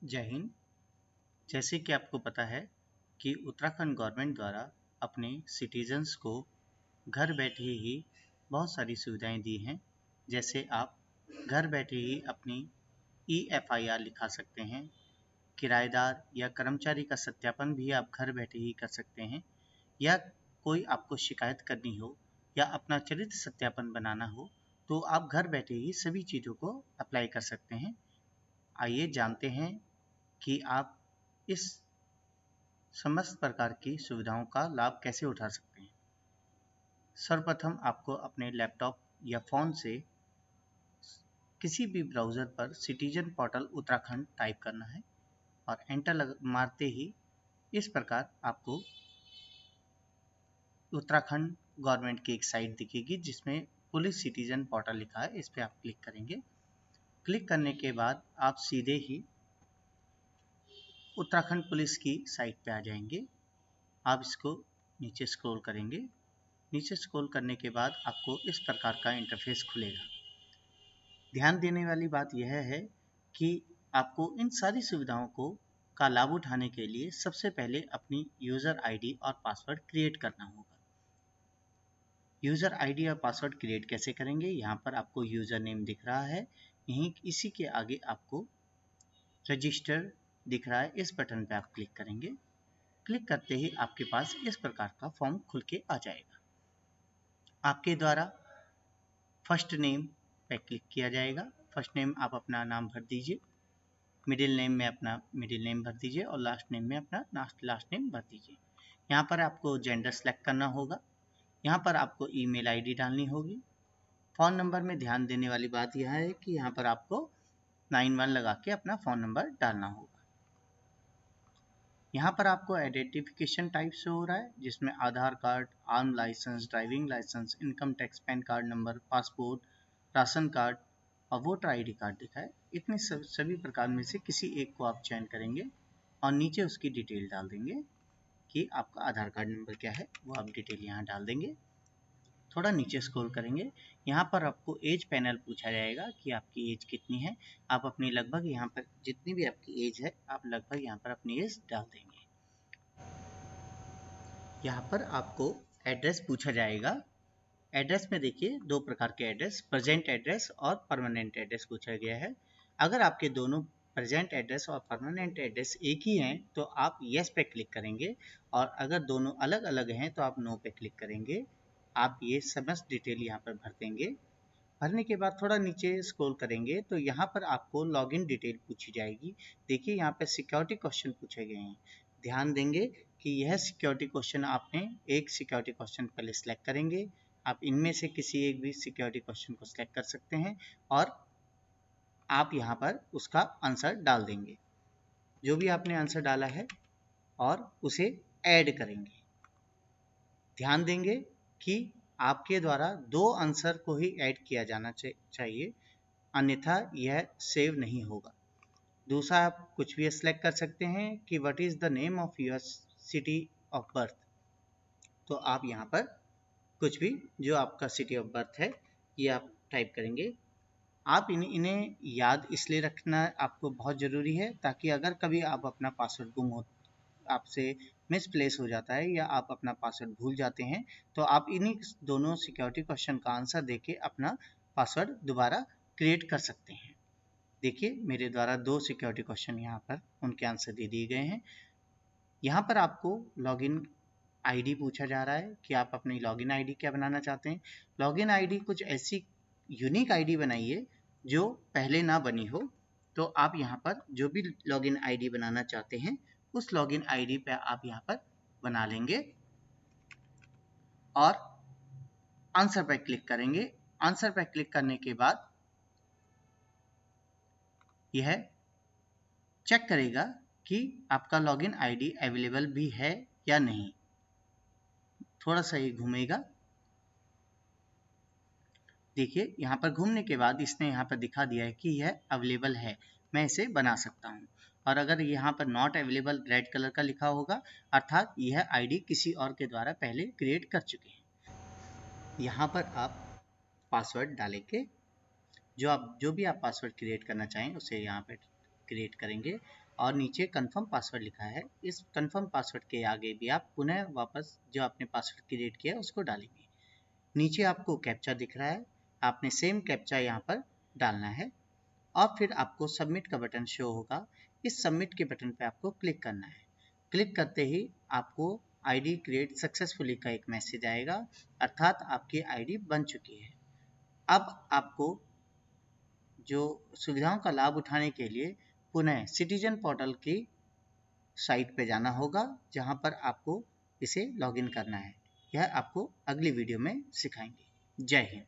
जय हिंद। जैसे कि आपको पता है कि उत्तराखंड गवर्नमेंट द्वारा अपने सिटीजन्स को घर बैठे ही बहुत सारी सुविधाएं दी हैं। जैसे आप घर बैठे ही अपनी EFIR लिखा सकते हैं, किराएदार या कर्मचारी का सत्यापन भी आप घर बैठे ही कर सकते हैं, या कोई आपको शिकायत करनी हो या अपना चरित्र सत्यापन बनाना हो तो आप घर बैठे ही सभी चीज़ों को अप्लाई कर सकते हैं। आइए जानते हैं कि आप इस समस्त प्रकार की सुविधाओं का लाभ कैसे उठा सकते हैं। सर्वप्रथम आपको अपने लैपटॉप या फ़ोन से किसी भी ब्राउज़र पर सिटीजन पोर्टल उत्तराखंड टाइप करना है और एंटर मारते ही इस प्रकार आपको उत्तराखंड गवर्नमेंट की एक साइट दिखेगी जिसमें पुलिस सिटीजन पोर्टल लिखा है। इस पर आप क्लिक करेंगे। क्लिक करने के बाद आप सीधे ही उत्तराखंड पुलिस की साइट पे आ जाएंगे। आप इसको नीचे स्क्रॉल करेंगे। नीचे स्क्रॉल करने के बाद आपको इस प्रकार का इंटरफेस खुलेगा। ध्यान देने वाली बात यह है कि आपको इन सारी सुविधाओं का लाभ उठाने के लिए सबसे पहले अपनी यूज़र आईडी और पासवर्ड क्रिएट करना होगा। यूज़र आईडी और पासवर्ड क्रिएट कैसे करेंगे? यहाँ पर आपको यूज़र नेम दिख रहा है, यहीं इसी के आगे आपको रजिस्टर दिख रहा है। इस बटन पर आप क्लिक करेंगे। क्लिक करते ही आपके पास इस प्रकार का फॉर्म खुल के आ जाएगा। आपके द्वारा फर्स्ट नेम पे क्लिक किया जाएगा। फर्स्ट नेम आप अपना नाम भर दीजिए, मिडिल नेम में अपना मिडिल नेम भर दीजिए और लास्ट नेम में अपना लास्ट नेम भर दीजिए। यहाँ पर आपको जेंडर सेलेक्ट करना होगा। यहाँ पर आपको ईमेल आईडी डालनी होगी। फ़ोन नंबर में ध्यान देने वाली बात यह है कि यहाँ पर आपको 91 लगा के अपना फ़ोन नंबर डालना होगा। यहाँ पर आपको आइडेंटिफिकेशन टाइप शो हो रहा है जिसमें Aadhaar card, arm licence, driving licence, income tax, PAN card number, passport, ration card और वोटर आईडी कार्ड दिखा है। इतने सभी प्रकार में से किसी एक को आप चयन करेंगे और नीचे उसकी डिटेल डाल देंगे कि आपका आधार कार्ड नंबर क्या है, वो आप डिटेल यहाँ डाल देंगे। थोड़ा नीचे स्क्रॉल करेंगे। यहाँ पर आपको एज पैनल पूछा जाएगा कि आपकी एज कितनी है। आप अपनी लगभग यहाँ पर जितनी भी आपकी एज है आप लगभग यहाँ पर अपनी एज डाल देंगे। यहाँ पर आपको एड्रेस पूछा जाएगा। एड्रेस में देखिए दो प्रकार के एड्रेस, प्रेजेंट एड्रेस और परमानेंट एड्रेस पूछा गया है। अगर आपके दोनों प्रेजेंट एड्रेस और परमानेंट एड्रेस एक ही हैं तो आप येस पे क्लिक करेंगे, और अगर दोनों अलग अलग हैं तो आप नो पे क्लिक करेंगे। आप ये समस्त डिटेल यहाँ पर भर देंगे। भरने के बाद थोड़ा नीचे स्क्रॉल करेंगे तो यहाँ पर आपको लॉगिन डिटेल पूछी जाएगी। देखिए यहाँ पे सिक्योरिटी क्वेश्चन पूछे गए हैं। ध्यान देंगे कि यह सिक्योरिटी क्वेश्चन आपने एक सिक्योरिटी क्वेश्चन पहले सेलेक्ट करेंगे। आप इनमें से किसी एक भी सिक्योरिटी क्वेश्चन को सिलेक्ट कर सकते हैं और आप यहाँ पर उसका आंसर डाल देंगे, जो भी आपने आंसर डाला है, और उसे ऐड करेंगे। ध्यान देंगे कि आपके द्वारा दो आंसर को ही ऐड किया जाना चाहिए, अन्यथा यह सेव नहीं होगा। दूसरा, आप कुछ भी सेलेक्ट कर सकते हैं कि what is the name of your city of birth. तो आप यहाँ पर कुछ भी जो आपका सिटी ऑफ बर्थ है ये आप टाइप करेंगे। आप इन्हें याद इसलिए रखना आपको बहुत ज़रूरी है ताकि अगर कभी आप अपना पासवर्ड गुम हो, आपसे मिसप्लेस हो जाता है या आप अपना पासवर्ड भूल जाते हैं तो आप इन्हीं दोनों सिक्योरिटी क्वेश्चन का आंसर देके अपना पासवर्ड दोबारा क्रिएट कर सकते हैं। देखिए मेरे द्वारा दो सिक्योरिटी क्वेश्चन यहाँ पर उनके आंसर दे दिए गए हैं। यहाँ पर आपको लॉगिन आईडी पूछा जा रहा है कि आप अपनी लॉगिन आईडी क्या बनाना चाहते हैं। लॉगिन आईडी कुछ ऐसी यूनिक आईडी बनाइए जो पहले ना बनी हो। तो आप यहाँ पर जो भी लॉगिन आईडी बनाना चाहते हैं उस लॉगिन आईडी पे आप यहाँ पर बना लेंगे और आंसर पर क्लिक करेंगे। आंसर पर क्लिक करने के बाद यह चेक करेगा कि आपका लॉगिन आईडी अवेलेबल भी है या नहीं। थोड़ा सा ये घूमेगा। देखिए यहाँ पर घूमने के बाद इसने यहाँ पर दिखा दिया है कि यह अवेलेबल है, मैं इसे बना सकता हूँ। और अगर यहाँ पर नॉट अवेलेबल रेड कलर का लिखा होगा अर्थात यह आईडी किसी और के द्वारा पहले क्रिएट कर चुके हैं। यहाँ पर आप पासवर्ड डालेंगे, जो भी आप पासवर्ड क्रिएट करना चाहें उसे यहाँ पर क्रिएट करेंगे। और नीचे कंफर्म पासवर्ड लिखा है। इस कंफर्म पासवर्ड के आगे भी आप पुनः वापस जो आपने पासवर्ड क्रिएट किया है उसको डालेंगे। नीचे आपको कैप्चा दिख रहा है, आपने सेम कैप्चा यहाँ पर डालना है और फिर आपको सबमिट का बटन शो होगा। इस सबमिट के बटन पे आपको क्लिक करना है। क्लिक करते ही आपको आईडी क्रिएट सक्सेसफुली का एक मैसेज आएगा, अर्थात आपकी आईडी बन चुकी है। अब आपको जो सुविधाओं का लाभ उठाने के लिए पुनः सिटीजन पोर्टल की साइट पे जाना होगा, जहां पर आपको इसे लॉगिन करना है। यह आपको अगली वीडियो में सिखाएंगे। जय हिंद।